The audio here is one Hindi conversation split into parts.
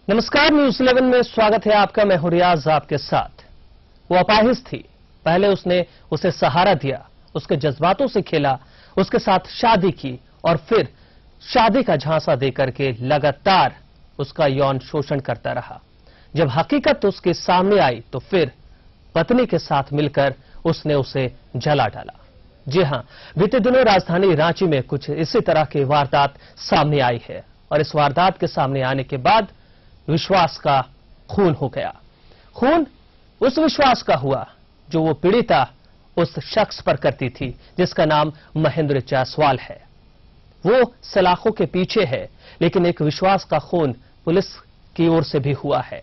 नमस्कार, न्यूज 11 में स्वागत है आपका। मैं हूं रियाज आपके साथ। वो अपाहिज थी। पहले उसने उसे सहारा दिया, उसके जज्बातों से खेला, उसके साथ शादी की और फिर शादी का झांसा देकर के लगातार उसका यौन शोषण करता रहा। जब हकीकत उसके सामने आई तो फिर पत्नी के साथ मिलकर उसने उसे जला डाला। जी हां, बीते दिनों राजधानी रांची में कुछ इसी तरह की वारदात सामने आई है और इस वारदात के सामने आने के बाद विश्वास का खून हो गया। खून उस विश्वास का हुआ जो वो पीड़िता उस शख्स पर करती थी जिसका नाम महेंद्र जायसवाल है। वो सलाखों के पीछे है, लेकिन एक विश्वास का खून पुलिस की ओर से भी हुआ है।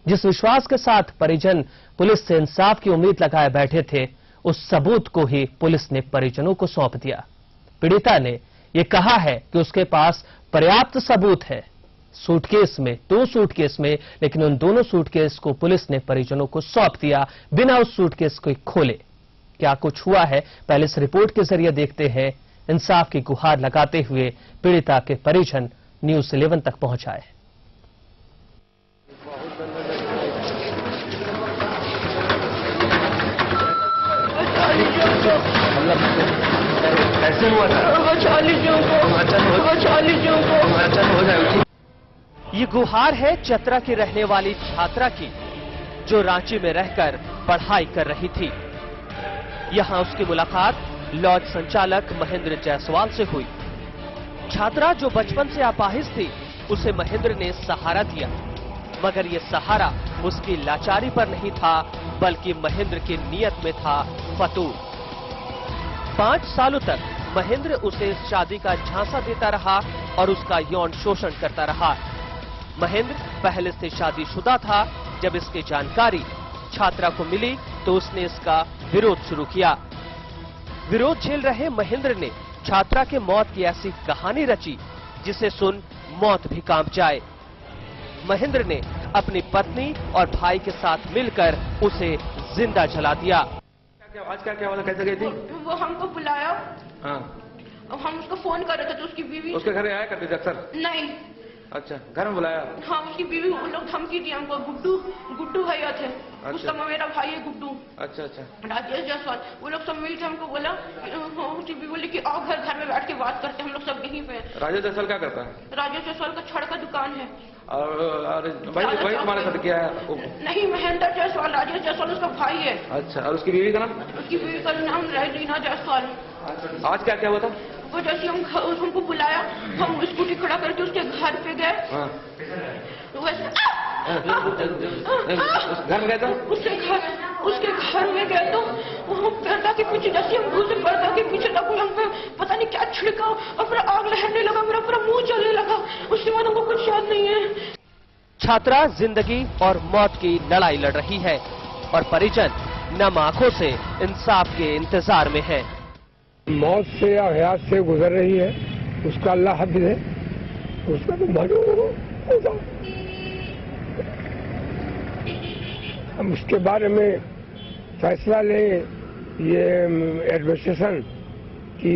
जिस विश्वास के साथ परिजन पुलिस से इंसाफ की उम्मीद लगाए बैठे थे, उस सबूत को ही पुलिस ने परिजनों को सौंप दिया। पीड़िता ने यह कहा है कि उसके पास पर्याप्त सबूत है, सूटकेस में, 2 सूटकेस में, लेकिन उन दोनों सूटकेस को पुलिस ने परिजनों को सौंप दिया बिना उस सूटकेस को खोले। क्या कुछ हुआ है, पहले इस रिपोर्ट के जरिए देखते हैं। इंसाफ की गुहार लगाते हुए पीड़िता के परिजन न्यूज 11 तक पहुंचाए। ऐसे हुआ था। ये गुहार है चतरा की रहने वाली छात्रा की, जो रांची में रहकर पढ़ाई कर रही थी। यहां उसकी मुलाकात लॉज संचालक महेंद्र जायसवाल से हुई। छात्रा जो बचपन से अपाहिज थी, उसे महेंद्र ने सहारा दिया, मगर ये सहारा उसकी लाचारी पर नहीं था, बल्कि महेंद्र की नीयत में था फतूर। 5 सालों तक महेंद्र उसे शादी का झांसा देता रहा और उसका यौन शोषण करता रहा। महेंद्र पहले से शादीशुदा था। जब इसकी जानकारी छात्रा को मिली तो उसने इसका विरोध शुरू किया। विरोध झेल रहे महेंद्र ने छात्रा के मौत की ऐसी कहानी रची जिसे सुन मौत भी कांप जाए। महेंद्र ने अपनी पत्नी और भाई के साथ मिलकर उसे जिंदा जला दिया। आज क्या हुआ? कैसे गई थी? वो हमको बुलाया। हाँ। अब हम उसको फोन कर रहे थे तो उसकी बीवी उसके घर आया करती थी अक्सर? नहीं। अच्छा, घर में बुलाया? हाँ, उसकी बीवी वो लोग धमकी दी हमको। गुड्डू भैया थे। अच्छा। उस समय मेरा भाई है गुड्डू। अच्छा अच्छा। राजेश जायसवाल, वो लोग सब मिलकर हमको बोला। उसकी बीवी बोली कि आओ घर में बैठ के बात करते, हम लोग सब यहीं पे। राजेश जायसवाल क्या करता है? राजेश जायसवाल का छड़ का दुकान है। और वही तुम्हारे साथ किया है? नहीं, महेंद्र जायसवाल, राजेश जायसवाल उसका भाई है। अच्छा, और उसकी बीवी का नाम? उसकी बीवी का नाम रीना जायसवाल। आज क्या हुआ था? वो जैसे हमको बुलाया, हम स्कूटी खड़ा करके उसके घर पे गए। हाँ। वैसे घर में गए तो? उसके घर में गए तो वो पर्दा के पीछे, जैसे हम घुसे पर्दा के पीछे तक हम पे पता नहीं क्या छिड़का और फिर आग लहरने लगा, मेरा पूरा मुंह जलने लगा। उसके बाद हमको कुछ याद नहीं है। छात्रा जिंदगी और मौत की लड़ाई लड़ रही है और परिजन नम आंखों से इंसाफ के इंतजार में है। मौत से या हयात से गुजर रही है, उसका अल्लाह हद है, उसका तो हम उसके बारे में फैसला ले। ये एडमिनिस्ट्रेशन कि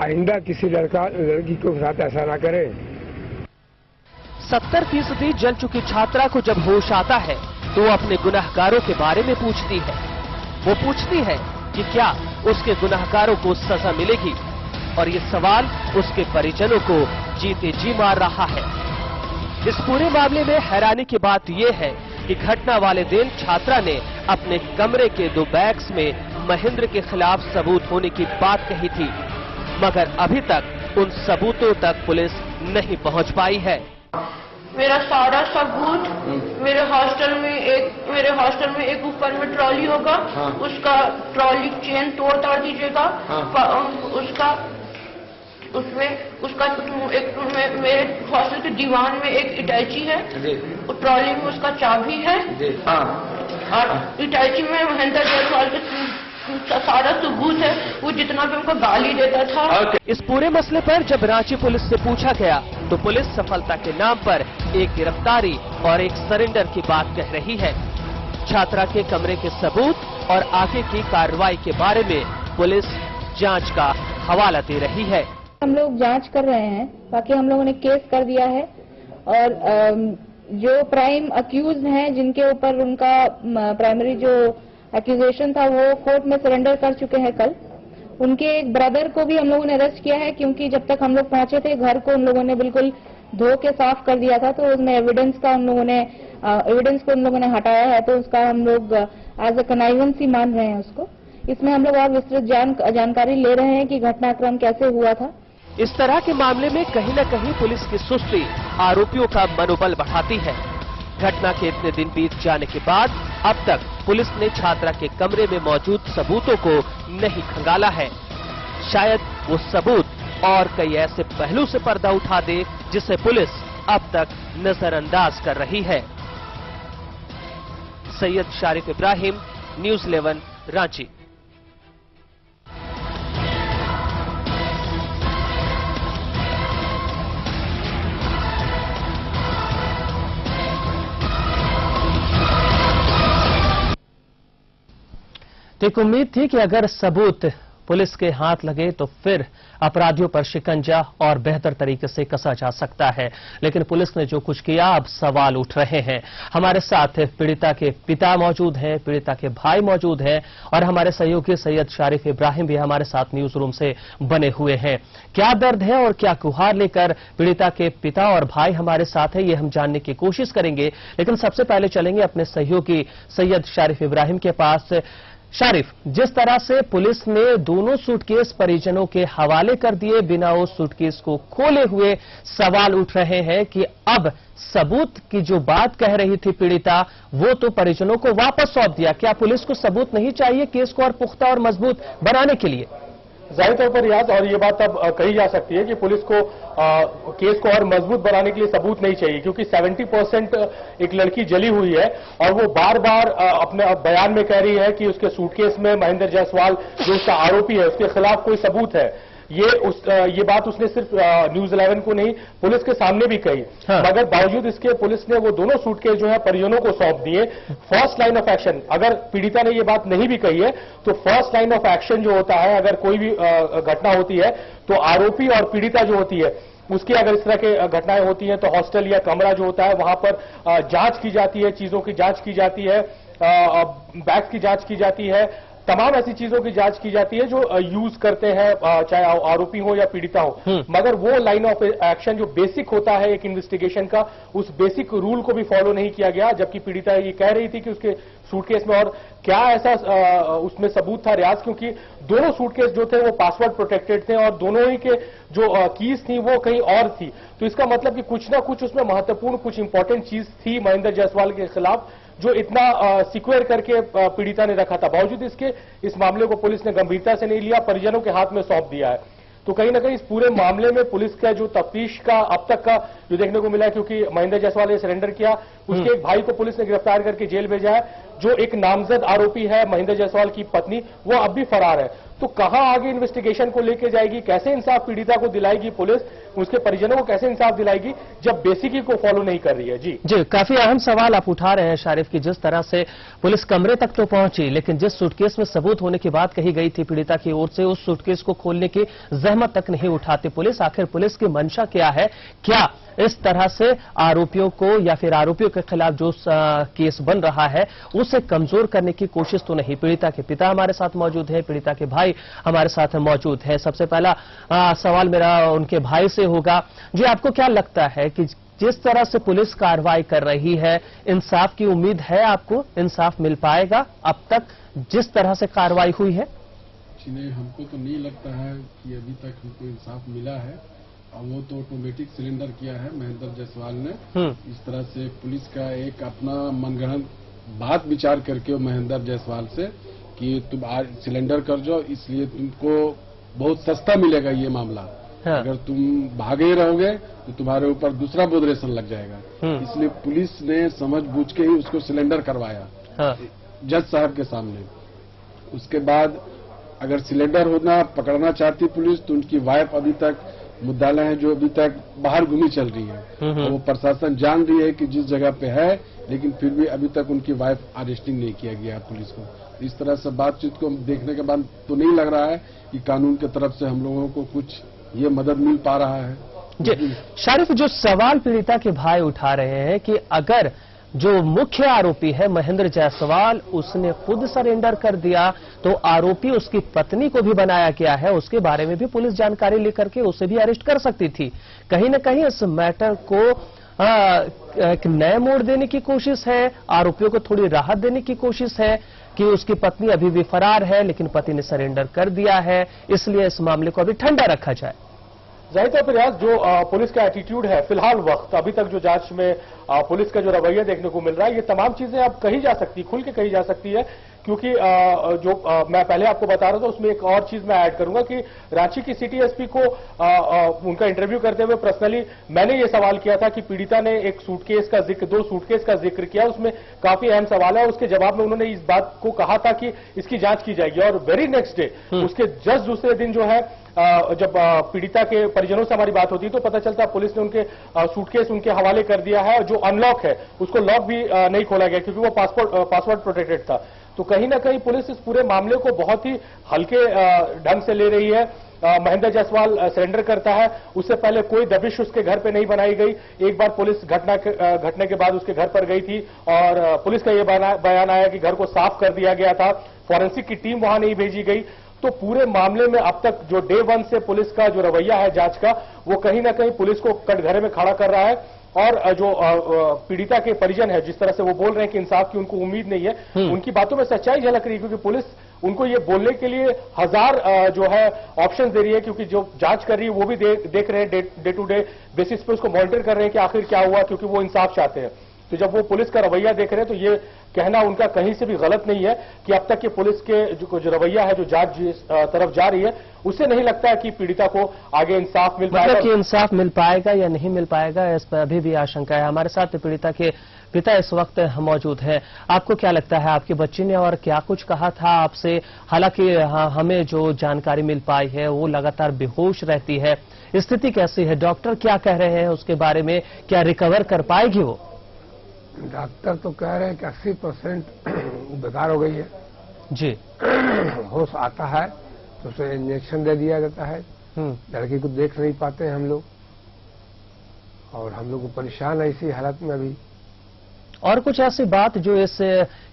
आइंदा किसी लड़की के साथ ऐसा ना करे। 70% जल चुकी छात्रा को जब होश आता है तो वो अपने गुनहगारों के बारे में पूछती है। वो पूछती है कि क्या उसके गुनहगारों को सजा मिलेगी, और ये सवाल उसके परिजनों को जीते जी मार रहा है। इस पूरे मामले में हैरानी की बात यह है कि घटना वाले दिन छात्रा ने अपने कमरे के 2 बैग्स में महेंद्र के खिलाफ सबूत होने की बात कही थी, मगर अभी तक उन सबूतों तक पुलिस नहीं पहुंच पाई है। मेरा सारा सबूत मेरे हॉस्टल में एक ऊपर में ट्रॉली होगा। हाँ। उसका ट्रॉली चेन तोड़ दीजिएगा। हाँ। मेरे हॉस्टल के दीवान में एक इटाची है। ट्रॉली में उसका चाबी है। हाँ। और इटाची में महेंद्र जायसवाल के सारा सबूत है। वो जितना भी हमको गाली देता था। इस पूरे मसले पर जब रांची पुलिस से पूछा गया तो पुलिस सफलता के नाम पर एक गिरफ्तारी और एक सरेंडर की बात कह रही है। छात्रा के कमरे के सबूत और आगे की कार्रवाई के बारे में पुलिस जांच का हवाला दे रही है। हम लोग जांच कर रहे हैं, बाकी हम लोगों ने केस कर दिया है और जो प्राइम अक्यूज हैं, जिनके ऊपर उनका प्राइमरी जो एक्यूजेशन था वो कोर्ट में सरेंडर कर चुके हैं कल। उनके एक ब्रदर को भी हम लोगों ने अरेस्ट किया है, क्योंकि जब तक हम लोग पहुंचे थे घर को उन लोगों ने बिल्कुल धो के साफ कर दिया था, तो उसमें एविडेंस को उन लोगों ने हटाया है, तो उसका हम लोग एज अ कनाइवेंस ही मान रहे हैं उसको। इसमें हम लोग और विस्तृत जानकारी ले रहे हैं कि घटनाक्रम कैसे हुआ था। इस तरह के मामले में कहीं न कहीं पुलिस की सुस्ती आरोपियों का मनोबल बढ़ाती है। घटना के इतने दिन बीत जाने के बाद अब तक पुलिस ने छात्रा के कमरे में मौजूद सबूतों को नहीं खंगाला है। शायद वो सबूत और कई ऐसे पहलू से पर्दा उठा दे जिसे पुलिस अब तक नजरअंदाज कर रही है। सैयद शारिफ इब्राहिम, न्यूज़ 11, रांची। एक उम्मीद थी कि अगर सबूत पुलिस के हाथ लगे तो फिर अपराधियों पर शिकंजा और बेहतर तरीके से कसा जा सकता है, लेकिन पुलिस ने जो कुछ किया अब सवाल उठ रहे हैं। हमारे साथ पीड़िता के पिता मौजूद हैं, पीड़िता के भाई मौजूद हैं और हमारे सहयोगी सैयद शारिफ इब्राहिम भी हमारे साथ न्यूज रूम से बने हुए हैं। क्या दर्द है और क्या गुहार लेकर पीड़िता के पिता और भाई हमारे साथ है, ये हम जानने की कोशिश करेंगे, लेकिन सबसे पहले चलेंगे अपने सहयोगी सैयद शारिफ इब्राहिम के पास। शारिफ, जिस तरह से पुलिस ने दोनों सूटकेस परिजनों के हवाले कर दिए, बिना उस सूटकेस को खोले हुए सवाल उठ रहे हैं कि अब सबूत की जो बात कह रही थी पीड़िता, वो तो परिजनों को वापस सौंप दिया। क्या पुलिस को सबूत नहीं चाहिए केस को और पुख्ता और मजबूत बनाने के लिए? जाहिर तौर पर रियाज, और ये बात अब कही जा सकती है कि पुलिस को केस को और मजबूत बनाने के लिए सबूत नहीं चाहिए, क्योंकि 70% एक लड़की जली हुई है और वो बार बार अपने बयान में कह रही है कि उसके सूटकेस में महेंद्र जायसवाल जो उसका आरोपी है उसके खिलाफ कोई सबूत है। ये बात उसने सिर्फ न्यूज़ 11 को नहीं पुलिस के सामने भी कही। हाँ। मगर बावजूद इसके पुलिस ने वो दोनों सूटकेस जो है परिजनों को सौंप दिए। फर्स्ट लाइन ऑफ एक्शन, अगर पीड़िता ने ये बात नहीं भी कही है तो फर्स्ट लाइन ऑफ एक्शन जो होता है, अगर कोई भी घटना होती है तो आरोपी और पीड़िता जो होती है उसकी अगर इस तरह के घटनाएं होती हैं तो हॉस्टल या कमरा जो होता है वहां पर जांच की जाती है, चीजों की जांच की जाती है, बैग्स की जांच की जाती है, तमाम ऐसी चीजों की जांच की जाती है जो यूज करते हैं, चाहे आरोपी हो या पीड़िता हो। मगर वो लाइन ऑफ एक्शन जो बेसिक होता है एक इन्वेस्टिगेशन का, उस बेसिक रूल को भी फॉलो नहीं किया गया। जबकि पीड़िता ये कह रही थी कि उसके सूटकेस में और क्या ऐसा उसमें सबूत था रियाज, क्योंकि दोनों सूटकेस जो थे वो पासवर्ड प्रोटेक्टेड थे और दोनों ही के जो कीज थी वो कहीं और थी। तो इसका मतलब कि कुछ ना कुछ उसमें महत्वपूर्ण कुछ इंपॉर्टेंट चीज थी महेंद्र जायसवाल के खिलाफ, जो इतना सिक्योर करके पीड़िता ने रखा था। बावजूद इसके इस मामले को पुलिस ने गंभीरता से नहीं लिया, परिजनों के हाथ में सौंप दिया है। तो कहीं ना कहीं इस पूरे मामले में पुलिस का जो तफ्तीश का अब तक का जो देखने को मिला है, क्योंकि महेंद्र जायसवाल ने सरेंडर किया, उसके एक भाई को पुलिस ने गिरफ्तार करके जेल भेजा है। जो एक नामजद आरोपी है महेंद्र जायसवाल की पत्नी, वो अब भी फरार है। तो कहां आगे इन्वेस्टिगेशन को लेके जाएगी, कैसे इंसाफ पीड़िता को दिलाएगी पुलिस, उसके परिजनों को कैसे इंसाफ दिलाएगी जब बेसिक को फॉलो नहीं कर रही है? जी काफी अहम सवाल आप उठा रहे हैं शारिफ की, जिस तरह से पुलिस कमरे तक तो पहुंची, लेकिन जिस सूटकेस में सबूत होने की बात कही गई थी पीड़िता की ओर से, उस सूटकेस को खोलने की जहमत तक नहीं उठाती पुलिस। आखिर पुलिस की मंशा क्या है? क्या इस तरह से आरोपियों को या फिर आरोपियों के खिलाफ जो केस बन रहा है उसे कमजोर करने की कोशिश तो नहीं? पीड़िता के पिता हमारे साथ मौजूद है, पीड़िता के भाई हमारे साथ मौजूद है। सबसे पहला सवाल मेरा उनके भाई से होगा। जी, आपको क्या लगता है कि जिस तरह से पुलिस कार्रवाई कर रही है, इंसाफ की उम्मीद है? आपको इंसाफ मिल पाएगा अब तक जिस तरह से कार्रवाई हुई है? नहीं, हमको तो नहीं लगता है कि अभी तक हमको इंसाफ मिला है। और वो तो ऑटोमेटिक सिलेंडर किया है महेंद्र जायसवाल ने। इस तरह से पुलिस का एक अपना मनगढ़ंत बात विचार करके महेंद्र जायसवाल से कि तुम आज सिलेंडर कर जाओ, इसलिए तुमको बहुत सस्ता मिलेगा ये मामला। हाँ। अगर तुम भागे रहोगे तो तुम्हारे ऊपर दूसरा बोधरेशन लग जाएगा। इसलिए पुलिस ने समझ बूझ के ही उसको सिलेंडर करवाया। हाँ। जज साहब के सामने। उसके बाद अगर सिलेंडर होना पकड़ना चाहती पुलिस तो उनकी वाइफ अभी तक मुद्दालय है जो अभी तक बाहर घूमी चल रही है। वो प्रशासन जान रही है कि जिस जगह पे है, लेकिन फिर भी अभी तक उनकी वाइफ अरेस्टिंग नहीं किया गया पुलिस को। इस तरह से बातचीत को देखने के बाद तो नहीं लग रहा है कि कानून की तरफ से हम लोगों को कुछ ये मदद मिल पा रहा है। जी शारिफ, जो सवाल पीड़िता के भाई उठा रहे हैं कि अगर जो मुख्य आरोपी है महेंद्र जायसवाल उसने खुद सरेंडर कर दिया तो आरोपी उसकी पत्नी को भी बनाया गया है, उसके बारे में भी पुलिस जानकारी लेकर के उसे भी अरेस्ट कर सकती थी। कहीं न कहीं इस मैटर को एक नए मोड़ देने की कोशिश है, आरोपियों को थोड़ी राहत देने की कोशिश है कि उसकी पत्नी अभी भी फरार है लेकिन पति ने सरेंडर कर दिया है, इसलिए इस मामले को अभी ठंडा रखा जाए। जाहिर तौर पर रियाज, जो पुलिस का एटीट्यूड है फिलहाल वक्त अभी तक जो जांच में पुलिस का जो रवैया देखने को मिल रहा है, ये तमाम चीजें अब कही जा सकती, खुल के कही जा सकती है, क्योंकि मैं पहले आपको बता रहा था उसमें एक और चीज मैं ऐड करूंगा कि रांची की सिटी एसपी को उनका इंटरव्यू करते हुए पर्सनली मैंने ये सवाल किया था कि पीड़िता ने एक सूटकेस का जिक्र, 2 सूटकेस का जिक्र किया, उसमें काफी अहम सवाल है। उसके जवाब में उन्होंने इस बात को कहा था कि इसकी जांच की जाएगी और वेरी नेक्स्ट डे उसके जस्ट दूसरे दिन जो है जब पीड़िता के परिजनों से हमारी बात होती है तो पता चलता पुलिस ने उनके सूटकेस उनके हवाले कर दिया है, जो अनलॉक है उसको लॉक भी नहीं खोला गया क्योंकि वो पासवर्ड प्रोटेक्टेड था। तो कहीं ना कहीं पुलिस इस पूरे मामले को बहुत ही हल्के ढंग से ले रही है। महेंद्र जायसवाल सरेंडर करता है, उससे पहले कोई दबिश उसके घर पे नहीं बनाई गई। एक बार पुलिस घटने के बाद उसके घर पर गई थी और पुलिस का यह बयान आया कि घर को साफ कर दिया गया था, फॉरेंसिक की टीम वहां नहीं भेजी गई। तो पूरे मामले में अब तक जो डे 1 से पुलिस का जो रवैया है जांच का, वो कहीं ना कहीं पुलिस को कटघरे में खड़ा कर रहा है। और जो पीड़िता के परिजन है, जिस तरह से वो बोल रहे हैं कि इंसाफ की उनको उम्मीद नहीं है, उनकी बातों में सच्चाई झलक रही है, क्योंकि पुलिस उनको ये बोलने के लिए हजार जो है ऑप्शन दे रही है, क्योंकि जो जांच कर रही है वो भी देख रहे हैं, डे टू डे बेसिस पे उसको मॉनिटर कर रहे हैं कि आखिर क्या हुआ, क्योंकि वो इंसाफ चाहते हैं। तो जब वो पुलिस का रवैया देख रहे हैं तो ये कहना उनका कहीं से भी गलत नहीं है कि अब तक के पुलिस के जो रवैया है, जो जांच जिस तरफ जा रही है, उससे नहीं लगता है कि पीड़िता को आगे इंसाफ मिल पाएगा। मतलब कि इंसाफ मिल पाएगा या नहीं मिल पाएगा, इस पर अभी भी आशंका है। हमारे साथ पीड़िता के पिता इस वक्त मौजूद हैं। आपको क्या लगता है, आपकी बच्ची ने और क्या कुछ कहा था आपसे? हालांकि हमें जो जानकारी मिल पाई है वो लगातार बेहोश रहती है, स्थिति कैसी है, डॉक्टर क्या कह रहे हैं उसके बारे में, क्या रिकवर कर पाएगी वो? डॉक्टर तो कह रहे हैं कि 80% बेकार हो गई है जी। होश आता है तो उसे इंजेक्शन दे दिया जाता है। लड़की को देख नहीं पाते हैं हम लोग, और हम लोग परेशान है इसी हालत में अभी। और कुछ ऐसी बात जो इस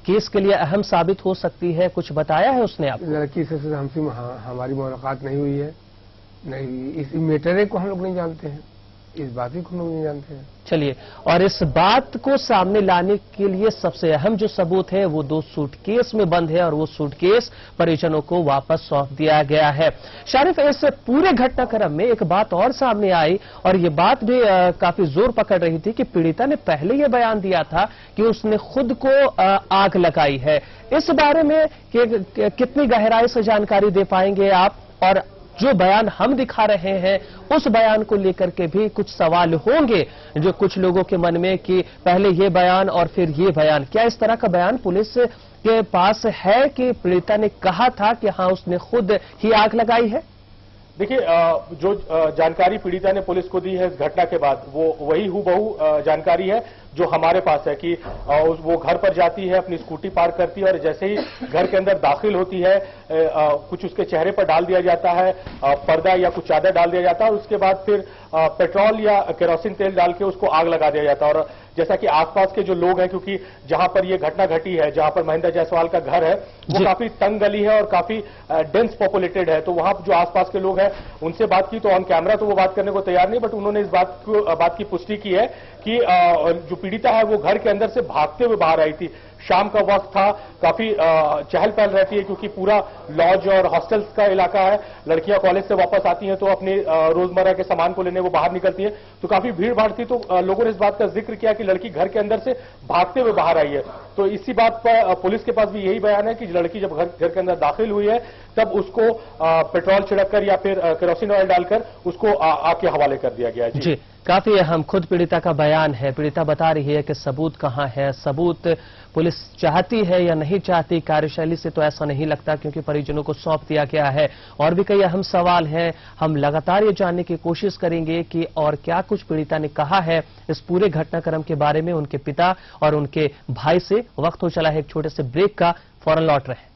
केस के लिए अहम साबित हो सकती है, कुछ बताया है उसने आपको? लड़की से हमसे हमारी मुलाकात नहीं हुई है, नहीं, इस मैटर को हम लोग नहीं जानते हैं, इस बात को हम लोग नहीं जानते हैं। चलिए, और इस बात को सामने लाने के लिए सबसे अहम जो सबूत है वो 2 सूटकेस में बंद है, और वो सूटकेस परिजनों को वापस सौंप दिया गया है। शारिफ, इस पूरे घटनाक्रम में एक बात और सामने आई, और ये बात भी काफी जोर पकड़ रही थी कि पीड़िता ने पहले ये बयान दिया था कि उसने खुद को आग लगाई है। इस बारे में कितनी गहराई से जानकारी दे पाएंगे आप? और जो बयान हम दिखा रहे हैं उस बयान को लेकर के भी कुछ सवाल होंगे जो कुछ लोगों के मन में कि पहले ये बयान और फिर ये बयान, क्या इस तरह का बयान पुलिस के पास है कि पीड़िता ने कहा था कि हाँ उसने खुद ही आग लगाई है? देखिए, जो जानकारी पीड़िता ने पुलिस को दी है इस घटना के बाद, वो वही हूबहू जानकारी है जो हमारे पास है कि वो घर पर जाती है, अपनी स्कूटी पार्क करती है, और जैसे ही घर के अंदर दाखिल होती है कुछ उसके चेहरे पर डाल दिया जाता है, पर्दा या कुछ चादर डाल दिया जाता है, और उसके बाद फिर पेट्रोल या केरोसिन तेल डाल के उसको आग लगा दिया जाता है। और जैसा कि आसपास के जो लोग हैं, क्योंकि जहां पर ये घटना घटी है, जहां पर महेंद्र जायसवाल का घर है, वो काफी तंग गली है और काफी डेंस पॉपुलेटेड है, तो वहां जो आसपास के लोग हैं उनसे बात की तो ऑन कैमरा तो वो बात करने को तैयार नहीं, बट उन्होंने इस बात की पुष्टि की है कि जो पीड़िता है वो घर के अंदर से भागते हुए बाहर आई थी। शाम का वक्त था, काफी चहल पहल रहती है क्योंकि पूरा लॉज और हॉस्टल्स का इलाका है। लड़कियां कॉलेज से वापस आती हैं तो अपने रोजमर्रा के सामान को लेने वो बाहर निकलती है, तो काफी भीड़ भाड़ थी। तो लोगों ने इस बात का जिक्र किया कि लड़की घर के अंदर से भागते हुए बाहर आई है। तो इसी बात पर पुलिस के पास भी यही बयान है कि लड़की जब घर के अंदर दाखिल हुई है तब उसको पेट्रोल छिड़ककर या फिर केरोसिन ऑयल डालकर उसको आग के हवाले कर दिया गया। जी, काफी अहम खुद पीड़िता का बयान है। पीड़िता बता रही है कि सबूत कहां है, सबूत पुलिस चाहती है या नहीं चाहती। कार्यशैली से तो ऐसा नहीं लगता क्योंकि परिजनों को सौंप दिया गया है। और भी कई अहम सवाल हैं, हम लगातार ये जानने की कोशिश करेंगे कि और क्या कुछ पीड़िता ने कहा है इस पूरे घटनाक्रम के बारे में उनके पिता और उनके भाई से। वक्त हो चला है एक छोटे से ब्रेक का, फौरन लौट रहे हैं।